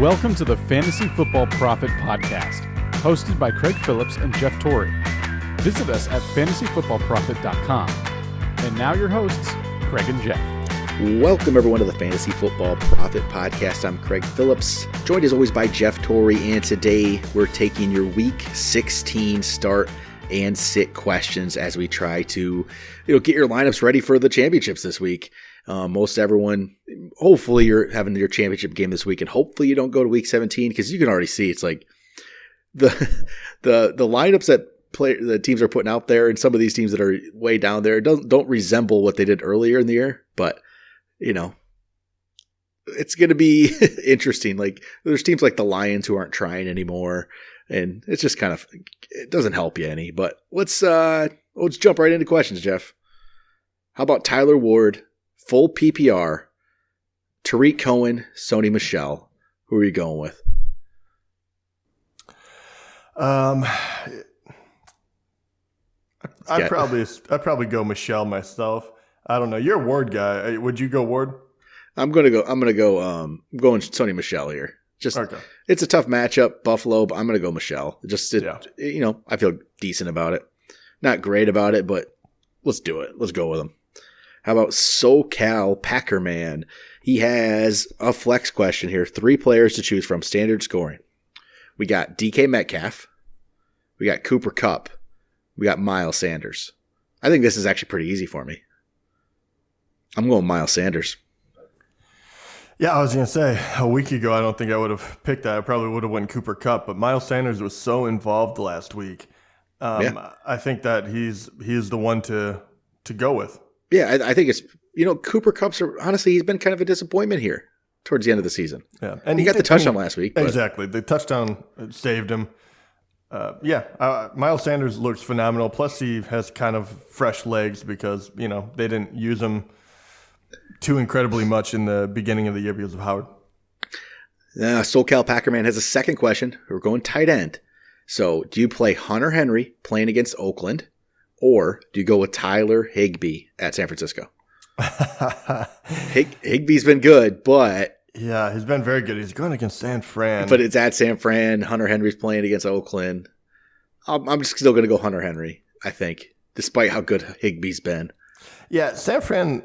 Welcome to the Fantasy Football Profit Podcast, hosted by Craig Phillips and Jeff Torrey. Visit us at fantasyfootballprofit.com. And now your hosts, Craig and Jeff. Welcome, everyone, to the Fantasy Football Profit Podcast. I'm Craig Phillips, joined as always by Jeff Torrey, and today we're taking your Week 16 start and sit questions as we try to get your lineups ready for the championships this week. Most everyone, hopefully you're having your championship game this week, and hopefully you don't go to Week 17 because you can already see it's like the lineups that the teams are putting out there, and some of these teams that are way down there don't resemble what they did earlier in the year, but it's going to be interesting. Like, there's teams like the Lions who aren't trying anymore, and it's just kind of, it doesn't help you any. But let's jump right into questions, Jeff. How about Tyler Ward, full PPR, Tariq Cohen, Sony Michel? Who are you going with? I'd probably go Michelle myself. I don't know. You're a Ward guy. Would you go Ward? I'm going going Sony Michel here. Okay. It's a tough matchup, Buffalo, but I'm going to go Michel. I feel decent about it. Not great about it, but let's do it. Let's go with him. How about SoCal Packerman? He has a flex question here. 3 players to choose from, standard scoring. We got DK Metcalf. We got Cooper Kupp. We got Miles Sanders. I think this is actually pretty easy for me. I'm going Miles Sanders. Yeah, I was going to say, a week ago, I don't think I would have picked that. I probably would have went Cooper Kupp, but Miles Sanders was so involved last week. I think that he's the one to go with. Yeah, I think it's, Cooper Kupp's, honestly, he's been kind of a disappointment here towards the end of the season. Yeah, and he got the touchdown last week. Exactly. The touchdown saved him. Miles Sanders looks phenomenal. Plus, he has kind of fresh legs because, they didn't use him too incredibly much in the beginning of the year because of Howard. SoCal Packerman has a second question. We're going tight end. So, do you play Hunter Henry playing against Oakland, or do you go with Tyler Higbee at San Francisco? Higbee's been good, but... Yeah, he's been very good. He's going against San Fran. But it's at San Fran. Hunter Henry's playing against Oakland. I'm just still going to go Hunter Henry, I think, despite how good Higbee's been. Yeah, San Fran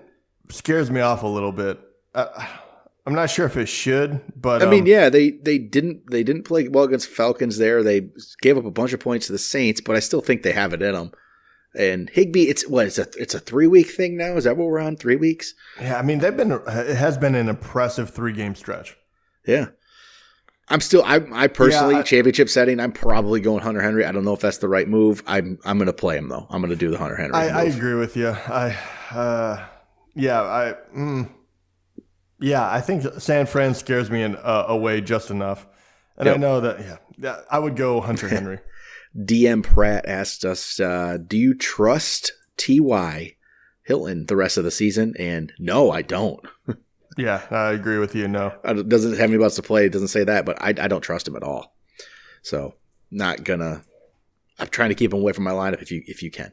scares me off a little bit. I'm not sure if it should, but they didn't play well against Falcons there. They gave up a bunch of points to the Saints, but I still think they have it in them. And Higbee, it's a 3-week thing now. Is that what we're on? 3 weeks? Yeah, I mean it has been an impressive 3-game stretch. Yeah. I personally, championship setting, I'm probably going Hunter Henry. I don't know if that's the right move. I'm going to play him though. I'm going to do the Hunter Henry. I agree with you. I think San Fran scares me away just enough. And I know that, I would go Hunter Henry. DM Pratt asked us, do you trust T.Y. Hilton the rest of the season? And no, I don't. Yeah, I agree with you. No. It doesn't have any buts to play. It doesn't say that, but I don't trust him at all. So I'm trying to keep him away from my lineup if you can.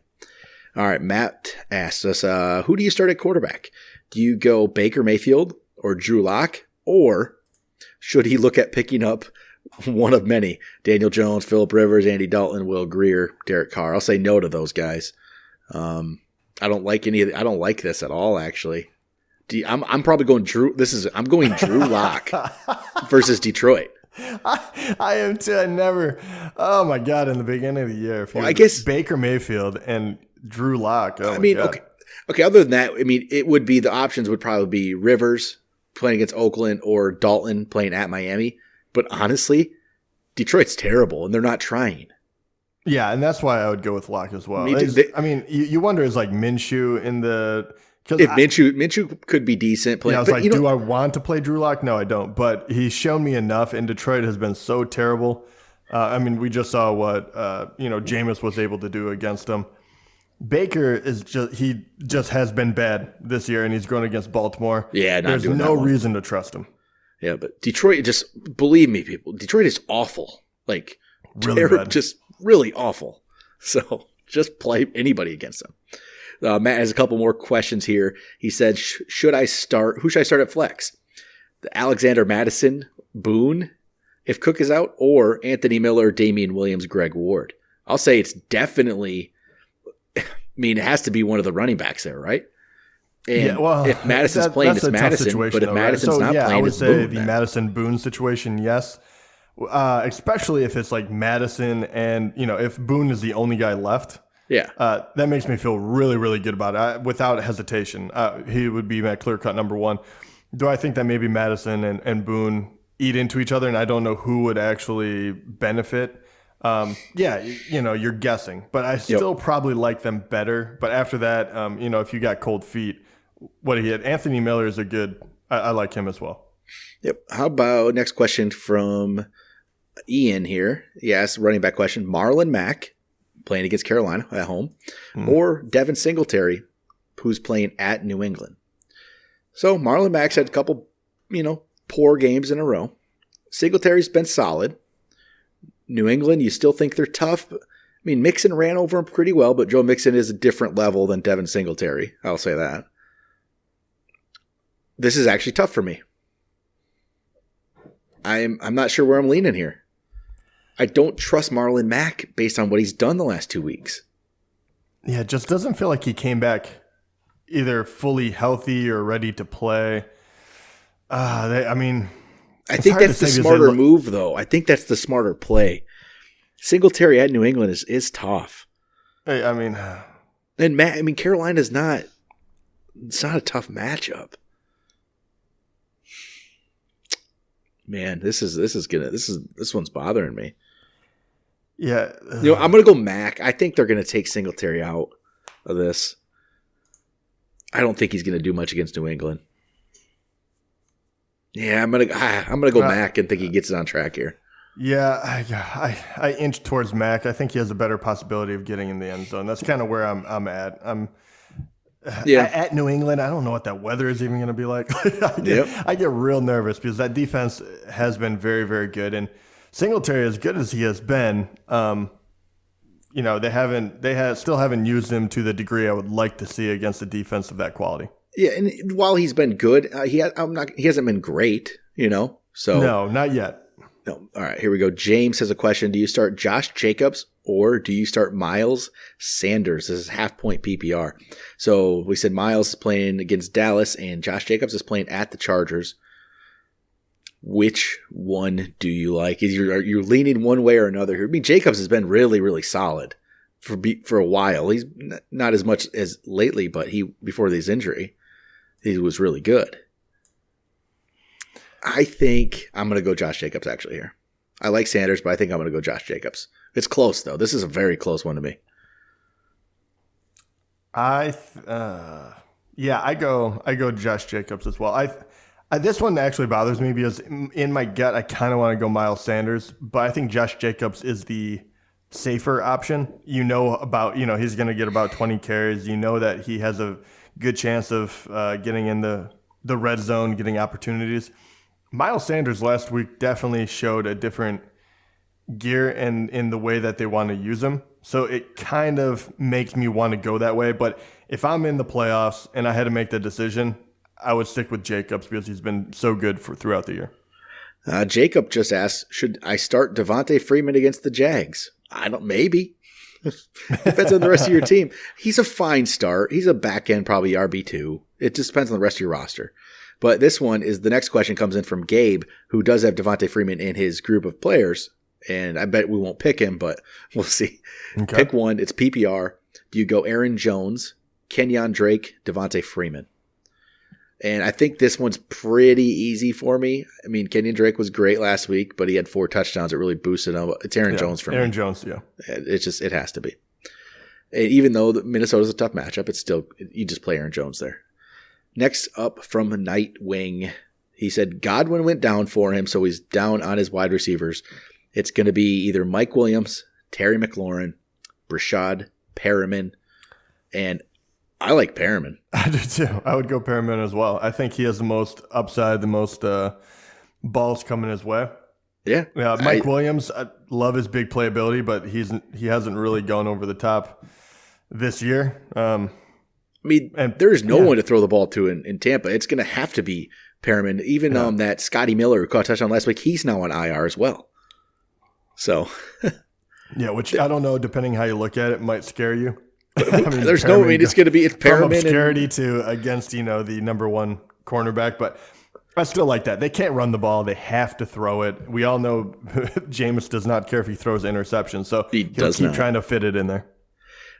All right, Matt asked us, who do you start at quarterback? Do you go Baker Mayfield or Drew Lock, or should he look at picking up one of many? Daniel Jones, Phillip Rivers, Andy Dalton, Will Grier, Derek Carr. I'll say no to those guys. I don't like I don't like this at all, actually. I'm probably going Drew. I'm going Drew Lock versus Detroit. I am too. I never. Oh my God! In the beginning of the year, I guess Baker Mayfield and Drew Lock. Okay. Other than that, it would be, the options would probably be Rivers playing against Oakland or Dalton playing at Miami. But honestly, Detroit's terrible, and they're not trying. Yeah, and that's why I would go with Lock as well. You wonder, is like Minshew in the... If Minshew could be decent playing. Yeah, I was like, do I want to play Drew Lock? No, I don't. But he's shown me enough, and Detroit has been so terrible. We just saw what Jameis was able to do against them. Baker he just has been bad this year, and he's going against Baltimore. Yeah, there's no reason to trust him. Yeah, but Detroit, just believe me, people, Detroit is awful. Like, really bad. Just really awful. So just play anybody against them. Matt has a couple more questions here. He said, who should I start at flex? The Alexander Madison Boone if Cook is out, or Anthony Miller, Damian Williams, Greg Ward. I'll say it's definitely, I mean, it has to be one of the running backs there, right? And if Madison's playing, it's Madison. But if Madison's not playing, I would it's say Boone. the Madison Boone situation, yes. Especially if it's like Madison and, if Boone is the only guy left. Yeah. That makes me feel really, really good about it. Without hesitation, he would be my clear-cut number one. Do I think that maybe Madison and Boone eat into each other, and I don't know who would actually benefit? You're guessing. But I still probably like them better. But after that, if you got cold feet, what he had, Anthony Miller is a good – I like him as well. Yep. How about next question from Ian here? Yes, running back question. Marlon Mack playing against Carolina at home, or Devin Singletary, who's playing at New England. So Marlon Mack's had a couple, poor games in a row. Singletary's been solid. New England, you still think they're tough. I mean, Mixon ran over him pretty well, but Joe Mixon is a different level than Devin Singletary. I'll say that. This is actually tough for me. I'm not sure where I'm leaning here. I don't trust Marlon Mack based on what he's done the last 2 weeks. Yeah, it just doesn't feel like he came back either fully healthy or ready to play. I think that's the smarter move, though. I think that's the smarter play. Singletary at New England is tough. And Carolina's not. It's not a tough matchup. Man, this one's bothering me. Yeah, I'm gonna go Mac. I think they're gonna take Singletary out of this. I don't think he's gonna do much against New England. Yeah, I'm gonna go Mac and think he gets it on track here. Yeah, I inch towards Mac. I think he has a better possibility of getting in the end zone. That's kind of where I'm at. At New England, I don't know what that weather is even going to be like. I get real nervous because that defense has been very, very good. And Singletary, as good as he has been, they still haven't used him to the degree I would like to see against a defense of that quality. Yeah, and while he's been good, he hasn't been great. So no, not yet. No. All right, here we go. James has a question. Do you start Josh Jacobs or do you start Miles Sanders? This is half-point PPR. So we said Miles is playing against Dallas and Josh Jacobs is playing at the Chargers. Which one do you like? Are you leaning one way or another here? I mean, Jacobs has been really, really solid for a while. He's not as much as lately, but before this injury, he was really good. I think I'm going to go Josh Jacobs actually here. I like Sanders, but I think I'm going to go Josh Jacobs. It's close, though. This is a very close one to me. I go Josh Jacobs as well. This one actually bothers me because in my gut, I kind of want to go Miles Sanders, but I think Josh Jacobs is the safer option. He's going to get about 20 carries. You know that he has a good chance of getting in the red zone, getting opportunities. Miles Sanders last week definitely showed a different gear in the way that they want to use him. So it kind of makes me want to go that way. But if I'm in the playoffs and I had to make the decision, I would stick with Jacobs because he's been so good throughout the year. Jacob just asked, should I start Devontae Freeman against the Jags? Maybe. Depends on the rest of your team. He's a fine start. He's a back end, probably RB2. It just depends on the rest of your roster. But this one is the next question comes in from Gabe, who does have Devontae Freeman in his group of players. And I bet we won't pick him, but we'll see. Okay. Pick one. It's PPR. Do you go Aaron Jones, Kenyon Drake, Devontae Freeman? And I think this one's pretty easy for me. I mean, Kenyon Drake was great last week, but he had 4 touchdowns. It really boosted him. It's Aaron Jones for me. Aaron Jones, yeah. It has to be. And even though Minnesota's a tough matchup, it's still, you just play Aaron Jones there. Next up from Nightwing, he said Godwin went down for him, so he's down on his wide receivers. It's going to be either Mike Williams, Terry McLaurin, Brashad Perriman, and I like Perriman. I do too. I would go Perriman as well. I think he has the most upside, the most balls coming his way. Yeah. Mike Williams, I love his big playability, but he hasn't really gone over the top this year. There's no one to throw the ball to in Tampa. It's going to have to be Perriman. Even that Scotty Miller who caught a touchdown last week, he's now on IR as well. So, yeah, which I don't know, depending how you look at it, might scare you. I mean, it's going to be it's Perriman from obscurity to against the number one cornerback, but I still like that. They can't run the ball; they have to throw it. We all know Jameis does not care if he throws interceptions, so he'll keep trying to fit it in there.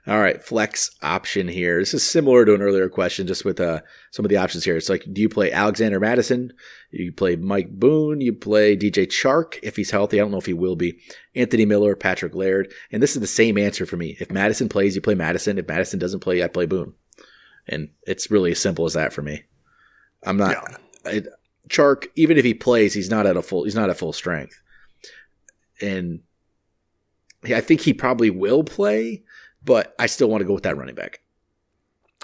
All right, flex option here. This is similar to an earlier question, just with some of the options here. It's like, do you play Alexander Madison? You play Mike Boone? You play DJ Chark if he's healthy? I don't know if he will be. Anthony Miller, Patrick Laird. And this is the same answer for me. If Madison plays, you play Madison. If Madison doesn't play, I play Boone. And it's really as simple as that for me. I'm not Chark. Even if he plays, he's not at full strength. And I think he probably will play. But I still want to go with that running back.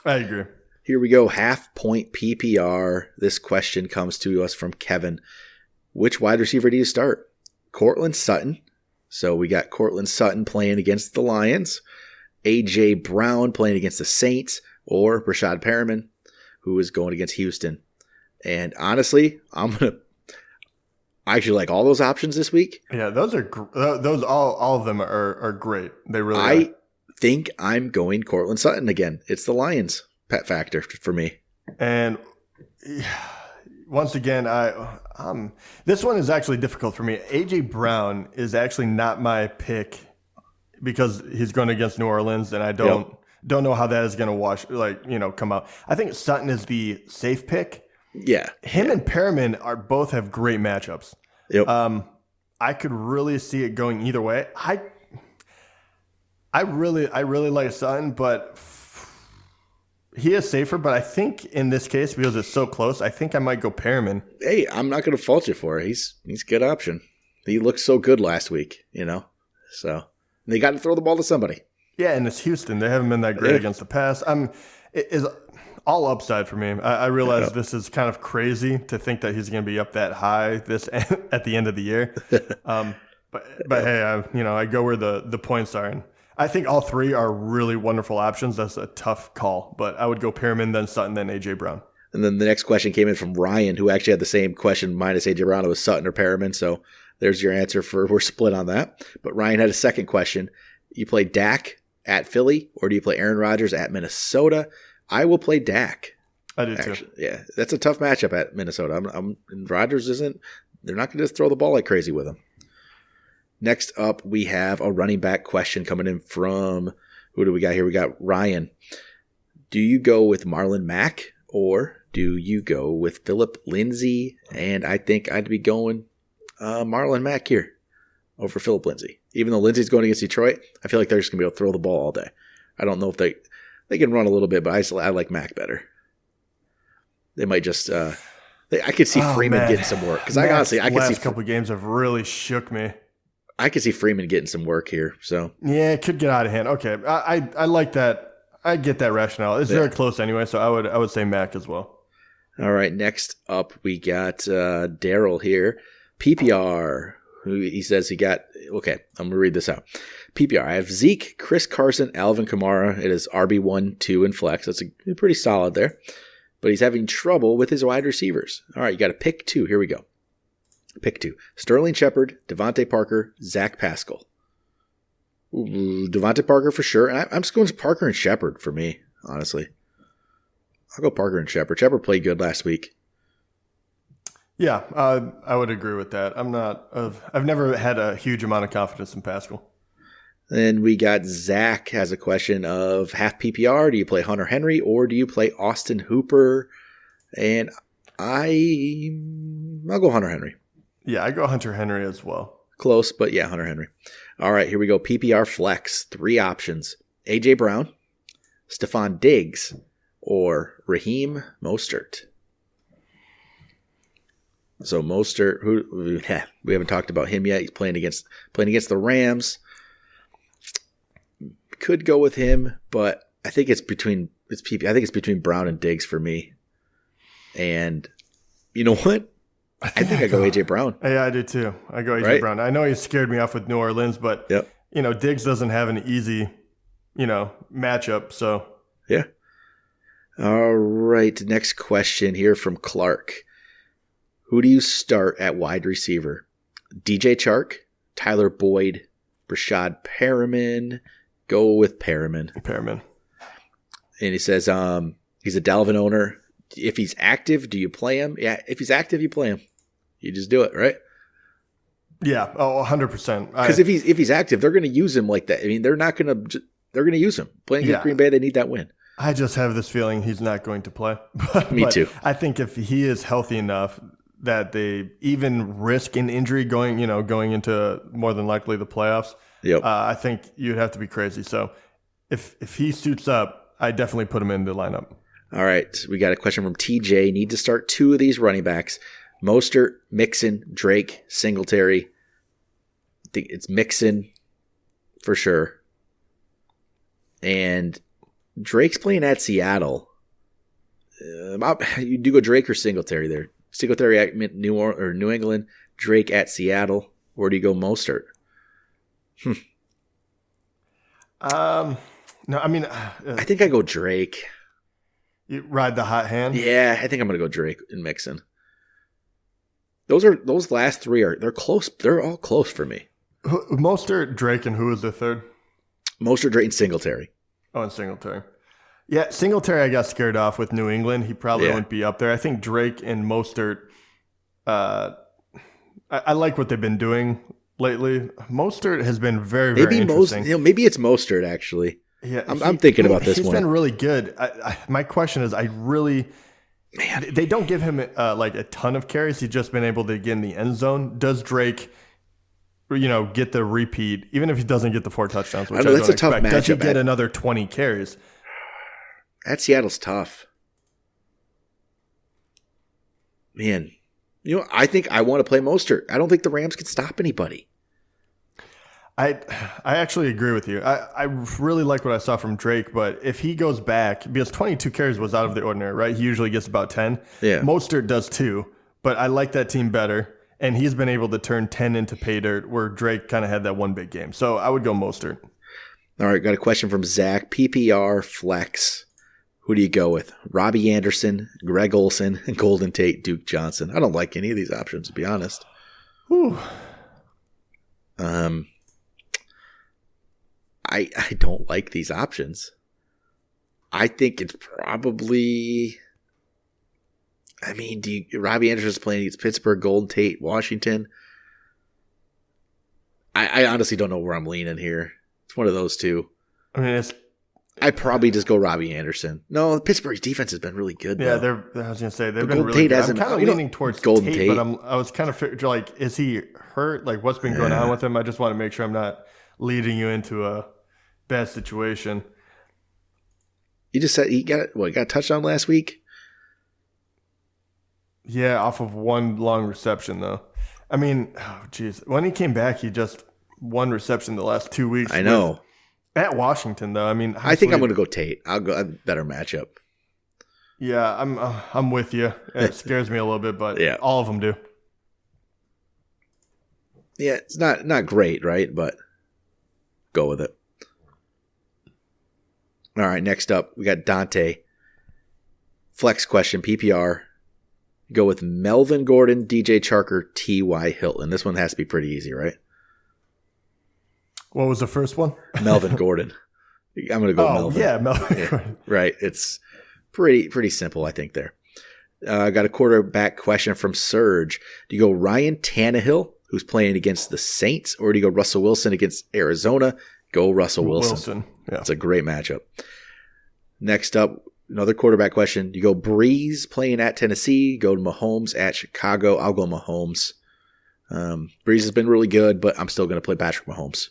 I agree. Here we go. Half point PPR. This question comes to us from Kevin. Which wide receiver do you start? Courtland Sutton. So we got Courtland Sutton playing against the Lions. A.J. Brown playing against the Saints. Or Rashad Perriman, who is going against Houston. And honestly, I actually like all those options this week. Yeah, those are all of them are great. They really are. Think I'm going Courtland Sutton again. It's the Lions pet factor for me. And once again, this one is actually difficult for me. AJ Brown is actually not my pick because he's going against New Orleans, and I don't know how that is going to come out. I think Sutton is the safe pick. Yeah, him and Perriman both have great matchups. Yep. I could really see it going either way. I really like Sutton, but he is safer. But I think in this case, because it's so close, I think I might go Perriman. Hey, I'm not going to fault you for it. He's a good option. He looked so good last week, So they got to throw the ball to somebody. Yeah, and it's Houston. They haven't been that great against the pass. It is all upside for me. I realize this is kind of crazy to think that he's going to be up that high at the end of the year. But hey, I go where the points are. And I think all three are really wonderful options. That's a tough call, but I would go Perriman, then Sutton, then A.J. Brown. And then the next question came in from Ryan, who actually had the same question minus A.J. Brown. It was Sutton or Perriman, so there's your answer. We're split on that. But Ryan had a second question. You play Dak at Philly, or do you play Aaron Rodgers at Minnesota? I will play Dak. I do too. Yeah, that's a tough matchup at Minnesota. And Rodgers isn't. They're not going to just throw the ball like crazy with him. Next up, we have a running back question coming in from, who do we got here? We got Ryan. Do you go with Marlon Mack or do you go with Philip Lindsay? And I think I'd be going Marlon Mack here over Philip Lindsay. Even though Lindsay's going against Detroit, I feel like they're just going to be able to throw the ball all day. I don't know if they can run a little bit, but I like Mack better. They might just I could see Freeman getting some work. Because I could see last couple of games have really shook me. I could see Freeman getting some work here. So yeah, it could get out of hand. Okay, I like that. I get that rationale. It's very close anyway, so I would say Mack as well. All right, next up we got Daryl here. PPR, who he says he got. Okay, I'm gonna read this out. PPR. I have Zeke, Chris Carson, Alvin Kamara. It is RB1, 2, and flex. That's pretty solid there. But he's having trouble with his wide receivers. All right, you got to pick 2. Here we go. Pick 2. Sterling Shepard, Devontae Parker, Zach Pascal. Ooh, Devontae Parker for sure. And I'm just going to Parker and Shepard for me, honestly. I'll go Parker and Shepard. Shepard played good last week. Yeah, I would agree with that. I've never had a huge amount of confidence in Pascal. Then we got Zach has a question of half PPR. Do you play Hunter Henry or do you play Austin Hooper? And I'll go Hunter Henry. Yeah, I go Hunter Henry as well. Close, but yeah, Hunter Henry. All right, here we go. PPR flex. 3 options. A.J. Brown, Stephon Diggs, or Raheem Mostert. So Mostert, we haven't talked about him yet. He's playing against the Rams. Could go with him, but I think it's between Brown and Diggs for me. And you know what? I think I go A.J. Brown. Yeah, I do too. I go A.J. Brown. I know he scared me off with New Orleans, but Diggs doesn't have an easy, matchup. So yeah. All right. Next question here from Clark. Who do you start at wide receiver? DJ Chark, Tyler Boyd, Rashad Perriman. Go with Perriman. Perriman. And he says he's a Dalvin owner. If he's active, do you play him? Yeah, if he's active, you play him. You just do it, right? Yeah, 100%. Because if he's active, they're going to use him like that. I mean, they're not going to. They're going to use him. Playing against Green Bay, they need that win. I just have this feeling he's not going to play. Me too. I think if he is healthy enough that they even risk an injury going into more than likely the playoffs, I think you'd have to be crazy. So if he suits up, I definitely put him in the lineup. All right. We got a question from TJ. Need to start 2 of these running backs. Mostert, Mixon, Drake, Singletary. I think it's Mixon for sure. And Drake's playing at Seattle. You do go Drake or Singletary there. Singletary at New England, Drake at Seattle. Or do you go Mostert? No, I mean, I think I go Drake. You ride the hot hand. Yeah, I think I'm gonna go Drake and Mixon. Those last 3 they're close. They're all close for me. Mostert, Drake, and who is the third? Mostert, Drake, and Singletary. Oh, and Singletary. Yeah, Singletary I got scared off with New England. He probably wouldn't be up there. I think Drake and Mostert, I like what they've been doing lately. Mostert has been very, very interesting. Maybe it's Mostert, actually. Yeah, I'm thinking about this one. He's been really good. My question is, they don't give him like a ton of carries. He's just been able to get in the end zone. Does Drake, get the repeat, even if he doesn't get the 4 touchdowns? Which I know that's a tough matchup. Does he get another 20 carries? At Seattle's tough. Man, I think I want to play Mostert. I don't think the Rams can stop anybody. I actually agree with you. I really like what I saw from Drake, but if he goes back, because 22 carries was out of the ordinary, right? He usually gets about 10. Yeah. Mostert does too, but I like that team better, and he's been able to turn 10 into pay dirt, where Drake kind of had that one big game. So I would go Mostert. All right, got a question from Zach. PPR flex. Who do you go with? Robbie Anderson, Greg Olsen, Golden Tate, Duke Johnson. I don't like any of these options, to be honest. Whew. I don't like these options. I think it's probably. I mean, Robbie Anderson's playing against Pittsburgh, Golden Tate, Washington. I honestly don't know where I'm leaning here. It's one of those two. I mean, I probably just go Robbie Anderson. No, Pittsburgh's defense has been really good. Yeah, though. I was going to say they've been Golden really Tate good. I'm kind of leaning towards Golden Tate, Tate, but I was kind of like, is he hurt? Like, what's been going on with him? I just want to make sure I'm not leading you into a bad situation. You just said he got a touchdown last week? Yeah, off of one long reception, though. I mean, when he came back, he just one reception the last 2 weeks. I know. At Washington, though, I mean, I think I'm going to go Tate. I'll go a better matchup. Yeah, I'm with you. It scares me a little bit, but yeah, all of them do. Yeah, it's not great, right? But go with it. All right, next up, we got Dante. Flex question, PPR. Go with Melvin Gordon, DJ Chark, T.Y. Hilton. This one has to be pretty easy, right? What was the first one? Melvin Gordon. I'm going to go Melvin. Yeah, Melvin Gordon. Right. It's pretty simple, I think, there. I got a quarterback question from Serge. Do you go Ryan Tannehill, who's playing against the Saints, or do you go Russell Wilson against Arizona? Go Russell Wilson. Yeah. It's a great matchup. Next up, another quarterback question. Do you go Breeze playing at Tennessee? Go to Mahomes at Chicago? I'll go Mahomes. Breeze has been really good, but I'm still going to play Patrick Mahomes.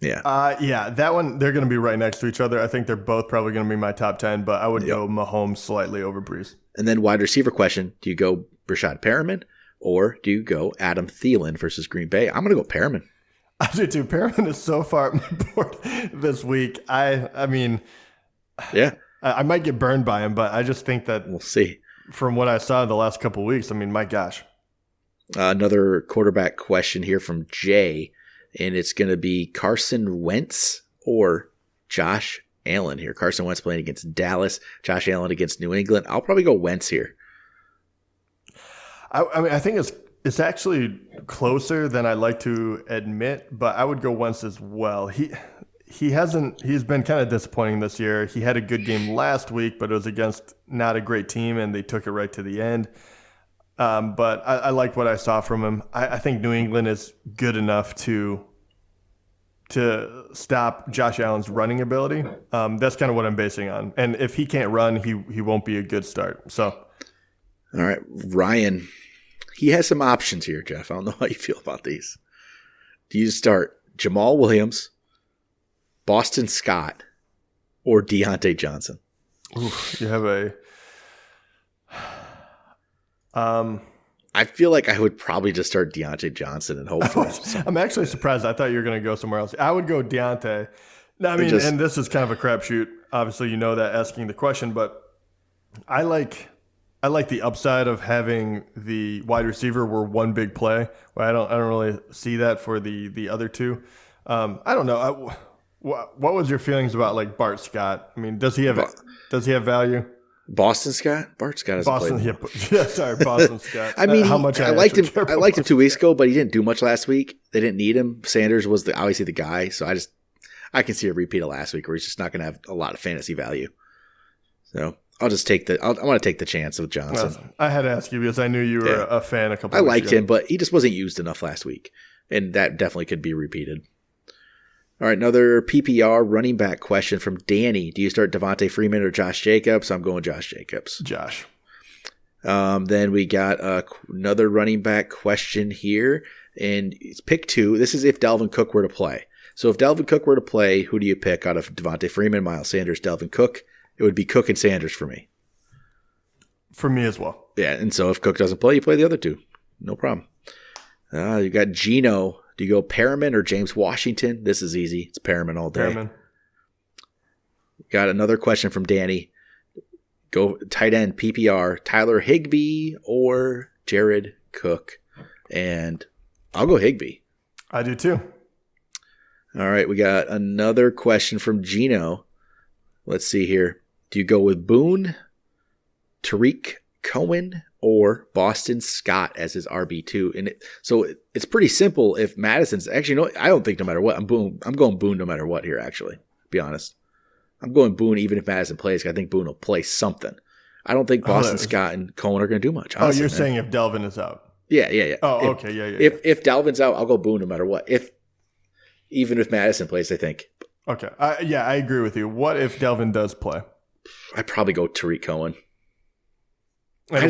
Yeah. Yeah, that one, they're going to be right next to each other. I think they're both probably going to be my top 10, but I would go Mahomes slightly over Breeze. And then wide receiver question. Do you go Rashad Perriman or do you go Adam Thielen versus Green Bay? I'm going to go Perriman. I do too. Perriman is so far up my board this week. I mean, yeah, I might get burned by him, but I just think that we'll see. From what I saw the last couple of weeks, I mean, my gosh. Another quarterback question here from Jay, and it's going to be Carson Wentz or Josh Allen here. Carson Wentz playing against Dallas, Josh Allen against New England. I'll probably go Wentz here. I mean, I think it's actually closer than I like to admit, but I would go Wentz as well. He's been kind of disappointing this year. He had a good game last week, but it was against not a great team, and they took it right to the end. But I like what I saw from him. I think New England is good enough to stop Josh Allen's running ability. That's kind of what I'm basing on. And if he can't run, he won't be a good start. So, all right, Ryan, he has some options here, Jeff. I don't know how you feel about these. Do you start Jamal Williams, Boston Scott, or Deontay Johnson? Ooh, you have a. I feel like I would probably just start Deontay Johnson and hope for it. I'm actually surprised. I thought you were going to go somewhere else. I would go Deontay. No, I mean, and this is kind of a crapshoot. Obviously, you know that asking the question, but I like the upside of having the wide receiver where one big play. Well, I don't really see that for the other two. I don't know. What was your feelings about like Bart Scott? I mean, does he have value? Boston Scott? Bart Scott has Boston. played. Yeah, sorry, Boston Scott. I mean, how much I liked him. I liked him 2 weeks ago, but he didn't do much last week. They didn't need him. Sanders was obviously the guy, so I can see a repeat of last week where he's just not going to have a lot of fantasy value. So I'll just take I want to take the chance with Johnson. Well, I had to ask you because I knew you were a fan a couple. I liked him, but he just wasn't used enough last week, and that definitely could be repeated. All right, another PPR running back question from Danny. Do you start Devontae Freeman or Josh Jacobs? I'm going Josh Jacobs. Josh. Then we got another running back question here, and it's pick 2. This is if Dalvin Cook were to play. So if Dalvin Cook were to play, who do you pick out of Devontae Freeman, Miles Sanders, Dalvin Cook? It would be Cook and Sanders for me. For me as well. Yeah, and so if Cook doesn't play, you play the other two. No problem. You got Gino. Do you go Perriman or James Washington? This is easy. It's Perriman all day. Perriman. Got another question from Danny. Go tight end PPR, Tyler Higbee or Jared Cook? And I'll go Higbee. I do too. All right, we got another question from Gino. Let's see here. Do you go with Boone, Tariq Cohen, or Boston Scott as his RB2? And so it's pretty simple. If Madison's actually, no, I don't think no matter what, I'm going Boone no matter what here. Actually, to be honest, I'm going Boone even if Madison plays. I think Boone will play something. I don't think Boston Scott and Cohen are going to do much. Honestly, you're saying if Delvin is out? Yeah. Oh, okay, yeah. If Dalvin's out, I'll go Boone no matter what. Even if Madison plays, I think. Okay, I agree with you. What if Delvin does play? I'd probably go Tariq Cohen. I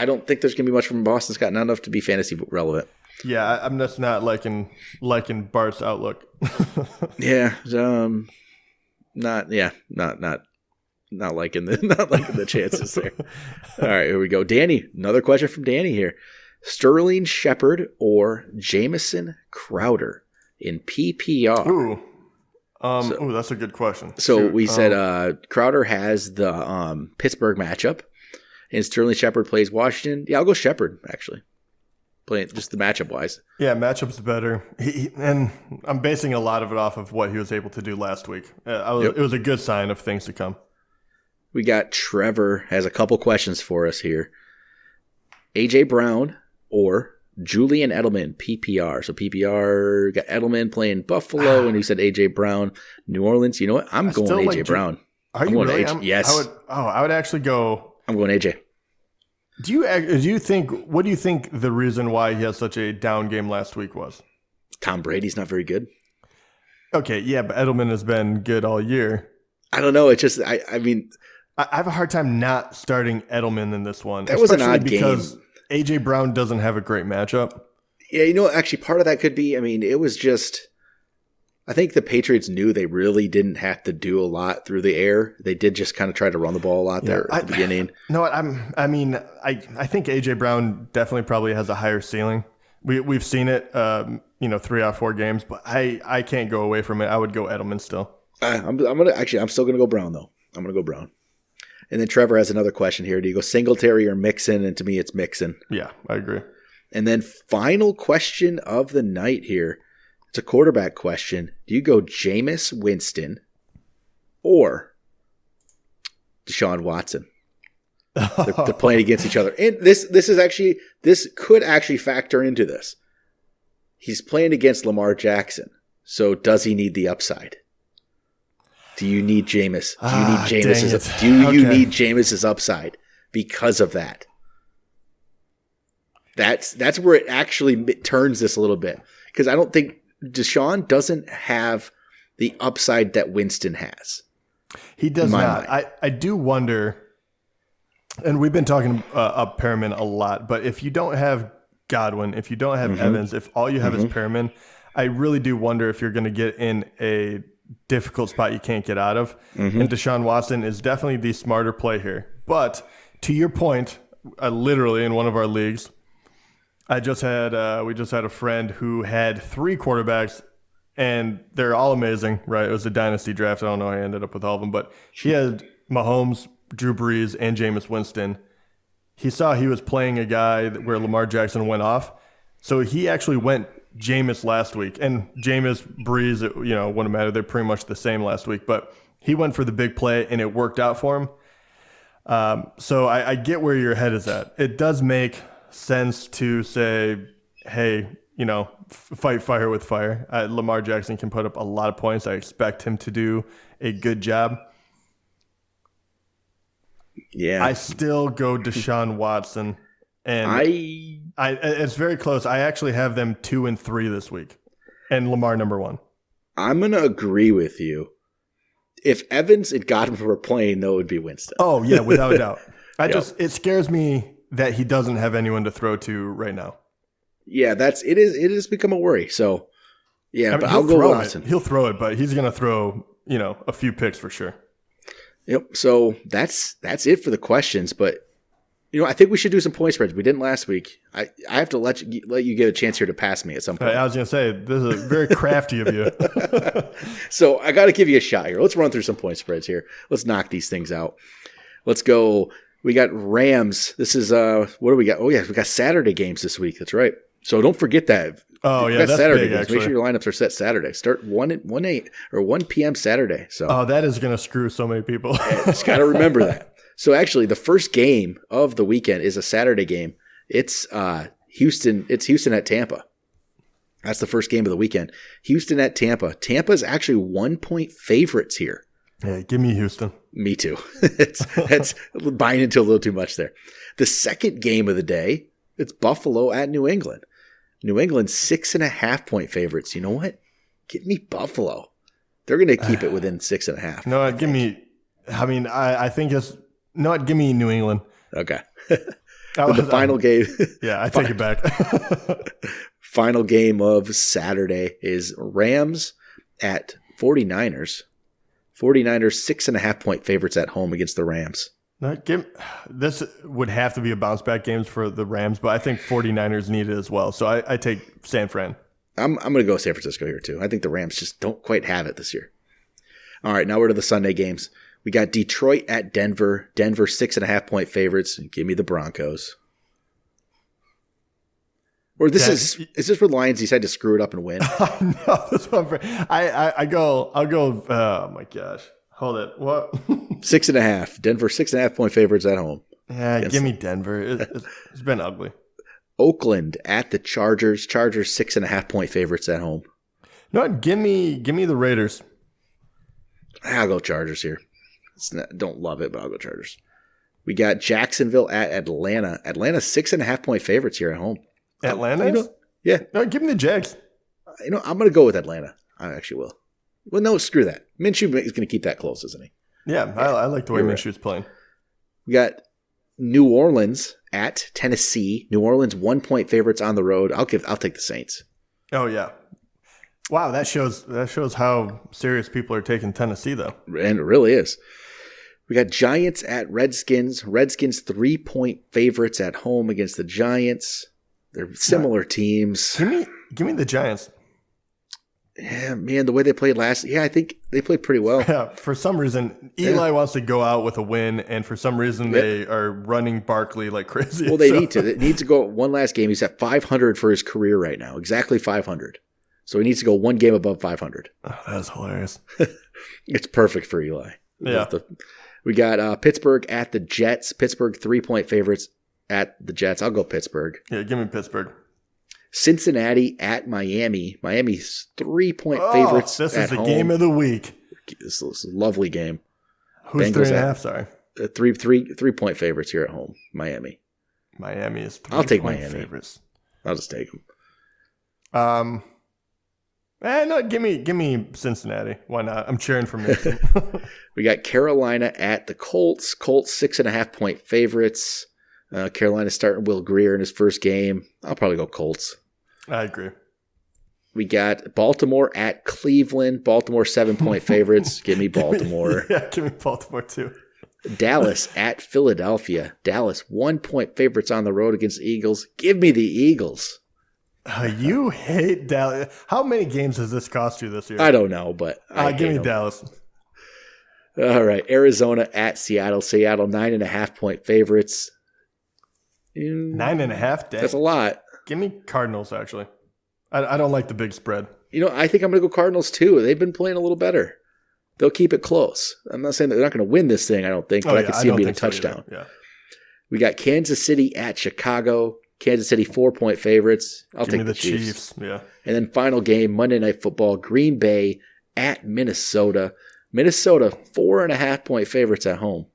don't think there's gonna be much from Boston Scott. Not enough to be fantasy relevant. Yeah, I'm just not liking Bart's outlook. Yeah, not liking the chances there. All right, here we go. Danny, another question from Danny here. Sterling Shepard or Jamison Crowder in PPR? Ooh, that's a good question. So we said Crowder has the Pittsburgh matchup. And Sterling Shepard plays Washington. Yeah, I'll go Shepard, actually. Playing just the matchup wise. Yeah, matchup's better. And I'm basing a lot of it off of what he was able to do last week. It was a good sign of things to come. We got Trevor has a couple questions for us here. A.J. Brown or Julian Edelman, PPR. So PPR got Edelman playing Buffalo, and you said A.J. Brown, New Orleans. You know what? I'm going A.J. Brown. Are you really? Yes. I would actually go. I'm going A.J. Do you think? What do you think the reason why he has such a down game last week was? Tom Brady's not very good. Okay, yeah, but Edelman has been good all year. I don't know. It's just I mean, I have a hard time not starting Edelman in this one. That was an odd because game. A.J. Brown doesn't have a great matchup. Yeah, actually, part of that could be. I mean, it was just. I think the Patriots knew they really didn't have to do a lot through the air. They did just kind of try to run the ball a lot there at the beginning. No, I think A.J. Brown definitely probably has a higher ceiling. We've seen it, 3 out of 4 games, but I can't go away from it. I would go Edelman still. I'm still gonna go Brown though. I'm gonna go Brown. And then Trevor has another question here. Do you go Singletary or Mixon? And to me, it's Mixon. Yeah, I agree. And then final question of the night here. It's a quarterback question. Do you go Jameis Winston or Deshaun Watson? They're playing against each other. And this could actually factor into this. He's playing against Lamar Jackson. So does he need the upside? Do you need Jameis? Do you need Jameis's? You need Jameis's upside because of that? That's where it actually turns this a little bit, because I don't think Deshaun doesn't have the upside that Winston has. He does not. I do wonder, and we've been talking up Perriman a lot, but if you don't have Godwin, if you don't have Evans, if all you have is Perriman, I really do wonder if you're going to get in a difficult spot you can't get out of. And Deshaun Watson is definitely the smarter play here. But to your point, literally in one of our leagues, we just had a friend who had 3 quarterbacks, and they're all amazing, right? It was a dynasty draft. I don't know how I ended up with all of them, but he had Mahomes, Drew Brees, and Jameis Winston. He saw he was playing a guy where Lamar Jackson went off, so he actually went Jameis last week. And Jameis, Brees, wouldn't matter. They're pretty much the same last week, but he went for the big play, and it worked out for him. So I get where your head is at. It does make sense to say, hey, fight fire with fire. Lamar Jackson can put up a lot of points. I expect him to do a good job. Yeah, I still go Deshaun Watson, and it's very close. I actually have them 2 and 3 this week, and Lamar number 1. I'm gonna agree with you. If Evans and Godwin were playing, though, it would be Winston. Oh yeah, without a doubt. It scares me that he doesn't have anyone to throw to right now. Yeah, it has become a worry. So yeah, but I'll go Watson. He'll throw it, but he's gonna throw a few picks for sure. Yep. So that's it for the questions. But I think we should do some point spreads. We didn't last week. I have to let you get a chance here to pass me at some point. I was gonna say, this is very crafty of you. So I got to give you a shot here. Let's run through some point spreads here. Let's knock these things out. Let's go. We got Rams. This is what do we got? Oh yeah, we got Saturday games this week. That's right. So don't forget that. Oh yeah, that's Saturday big, games. actually. Make sure your lineups are set Saturday. Start 1 p.m. Saturday. So that is gonna screw so many people. Just got to remember that. So actually, the first game of the weekend is a Saturday game. It's Houston. It's Houston at Tampa. That's the first game of the weekend. Houston at Tampa. Tampa is actually 1-point favorites here. Yeah, give me Houston. Me too. That's buying into a little too much there. The second game of the day, it's Buffalo at New England. New England 6.5-point favorites. You know what? Give me Buffalo. They're going to keep it within 6.5. No, give me. I mean, I think it's. No, give me New England. Okay. The final game. Yeah, I take it back. Final game of Saturday is Rams at 49ers. 49ers 6.5-point favorites at home against the Rams. No, this would have to be a bounce back games for the Rams, but I think 49ers need it as well. So I take San Fran. I'm going to go San Francisco here too. I think the Rams just don't quite have it this year. All right, now we're to the Sunday games. We got Detroit at Denver. Denver 6.5-point favorites. Give me the Broncos. Or is this where the Lions decide to screw it up and win? No, this one. I'll go. Oh my gosh, hold it. What? 6.5. Denver 6.5-point favorites at home. Yeah, give me Denver. It's been ugly. Oakland at the Chargers. Chargers 6.5-point favorites at home. No, give me the Raiders. I'll go Chargers here. Don't love it, but I'll go Chargers. We got Jacksonville at Atlanta. Atlanta 6.5-point favorites here at home. Atlanta? Yeah. No, give me the Jags. I'm going to go with Atlanta. I actually will. Well, no, screw that. Minshew is going to keep that close, isn't he? Yeah, I like the way Minshew's playing. We got New Orleans at Tennessee. New Orleans 1-point favorites on the road. I'll take the Saints. Oh yeah. Wow, that shows how serious people are taking Tennessee though. And it really is. We got Giants at Redskins. Redskins 3-point favorites at home against the Giants. They're similar teams. Give me the Giants. Yeah, man, the way they played I think they played pretty well. Yeah, for some reason, Eli wants to go out with a win, and for some reason they are running Barkley like crazy. Well, they need to. They need to go one last game. He's at 500 for his career right now, exactly 500. So he needs to go one game above 500. Oh, that's hilarious. It's perfect for Eli. Yeah. We got Pittsburgh at the Jets. Pittsburgh 3-point favorites at the Jets. I'll go Pittsburgh. Yeah, give me Pittsburgh. Cincinnati at Miami. Miami's 3-point favorites. This at is the home. game of the week. This is a lovely game. Who's Bengals 3.5? Sorry. 3-point favorites here at home. Miami. Miami is 3 I'll take point Miami. favorites. I'll just take them. No, give me Cincinnati. Why not? I'm cheering for me. We got Carolina at the Colts. Colts 6.5-point favorites. Carolina starting Will Grier in his first game. I'll probably go Colts. I agree. We got Baltimore at Cleveland. Baltimore 7-point favorites. Give me Baltimore. Yeah, give me Baltimore too. Dallas at Philadelphia. Dallas 1-point favorites on the road against the Eagles. Give me the Eagles. You hate Dallas. How many games has this cost you this year? I don't know, but give me Dallas. All right, Arizona at Seattle. Seattle 9.5-point favorites. 9.5. That's a lot. Give me Cardinals. Actually, I don't like the big spread. I think I'm going to go Cardinals too. They've been playing a little better. They'll keep it close. I'm not saying that they're not going to win this thing, I don't think, but I could see them being a touchdown. Yeah. We got Kansas City at Chicago. Kansas City 4-point favorites. I'll take the Chiefs. Yeah. And then final game, Monday Night Football, Green Bay at Minnesota. Minnesota 4.5-point favorites at home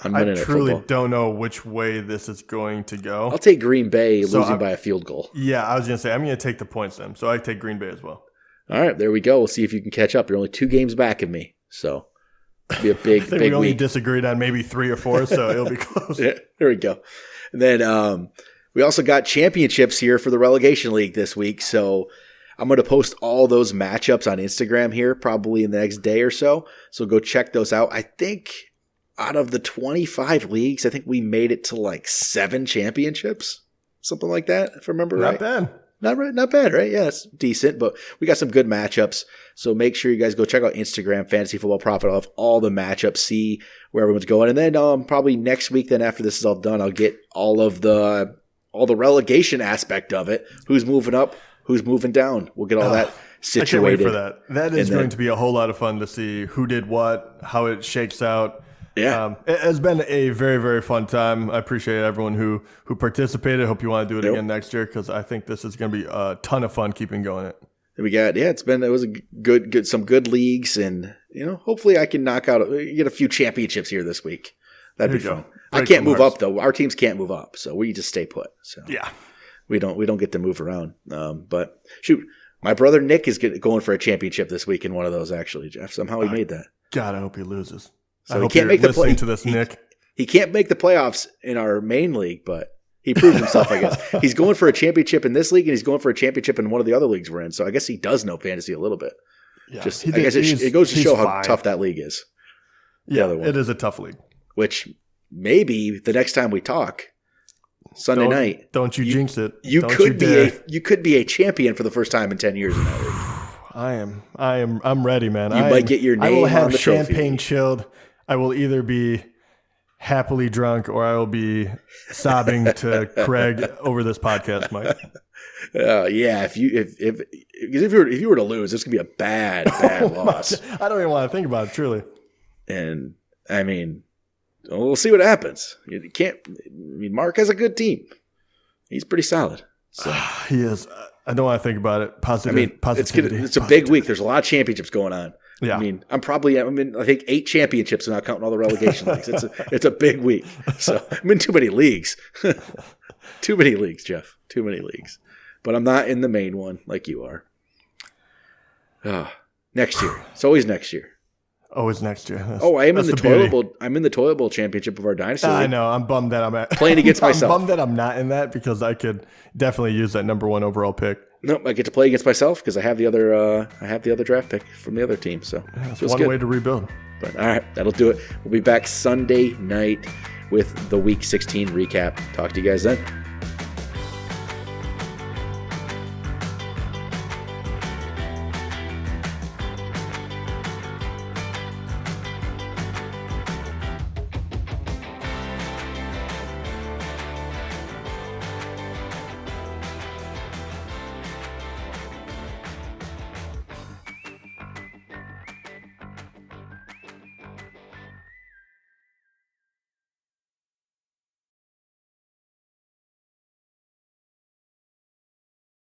on Monday Night Football. I truly don't know which way this is going to go. I'll take Green Bay losing by a field goal. Yeah, I was going to say, I'm going to take the points then. So I take Green Bay as well. All right, there we go. We'll see if you can catch up. You're only 2 games back of me. So it'll be a big, I think big we only week. disagreed on maybe 3 or 4, so it'll be close. Yeah, there we go. And then we also got championships here for the relegation league this week. So I'm going to post all those matchups on Instagram here probably in the next day or so. So go check those out. I think out of the 25 leagues, I think we made it to like 7 championships, something like that, if I remember right. Not bad, right? Yeah, it's decent, but we got some good matchups. So make sure you guys go check out Instagram, Fantasy Football Profit. I'll have all the matchups, see where everyone's going. And then probably next week, then after this is all done, I'll get all the relegation aspect of it. Who's moving up, who's moving down. We'll get all that situated. I can't wait for that. That is going to be a whole lot of fun to see who did what, how it shakes out. Yeah. It has been a very, very fun time. I appreciate everyone who participated. Hope you want to do it again next year because I think this is going to be a ton of fun keeping going it. We got it was a good some good leagues, and hopefully I can get a few championships here this week. That'd be fun. I can't move up though. Our teams can't move up, so we just stay put. So yeah, we don't get to move around. But shoot, my brother Nick is going for a championship this week in one of those. Actually, Jeff, somehow he made that. God, I hope he loses. So he can't make the play. To this, Nick. He can't make the playoffs in our main league, but he proved himself, I guess. He's going for a championship in this league, and he's going for a championship in one of the other leagues we're in. So I guess he does know fantasy a little bit. Yeah, I guess it goes to show how tough that league is. Yeah, it is a tough league. Which maybe the next time we talk, Sunday night, don't you jinx it. You could be a champion for the first time in 10 years in that league. I'm ready, man. You might get your name on the trophy. I will have champagne chilled. I will either be happily drunk or I will be sobbing to Craig over this podcast, Mike. Yeah, if you were to lose, it's gonna be a bad loss. I don't even want to think about it, truly. And I mean, we'll see what happens. You can't. I mean, Mark has a good team. He's pretty solid. So. He is. I don't want to think about it. Positivity. It's a big week. There's a lot of championships going on. Yeah. I mean, I'm in, I think 8 championships and not counting all the relegation leagues. It's a big week. So I'm in too many leagues. Too many leagues, Jeff. Too many leagues. But I'm not in the main one like you are. Next year. It's always next year. Always next year. I am in the Toilet Bowl. I'm in the Toilet Bowl championship of our dynasty league. I know. I'm bummed that I'm playing against myself. I'm bummed that I'm not in that because I could definitely use that number 1 overall pick. Nope, I get to play against myself because I have the other draft pick from the other team. So it's one way to rebuild. But all right, that'll do it. We'll be back Sunday night with the Week 16 recap. Talk to you guys then.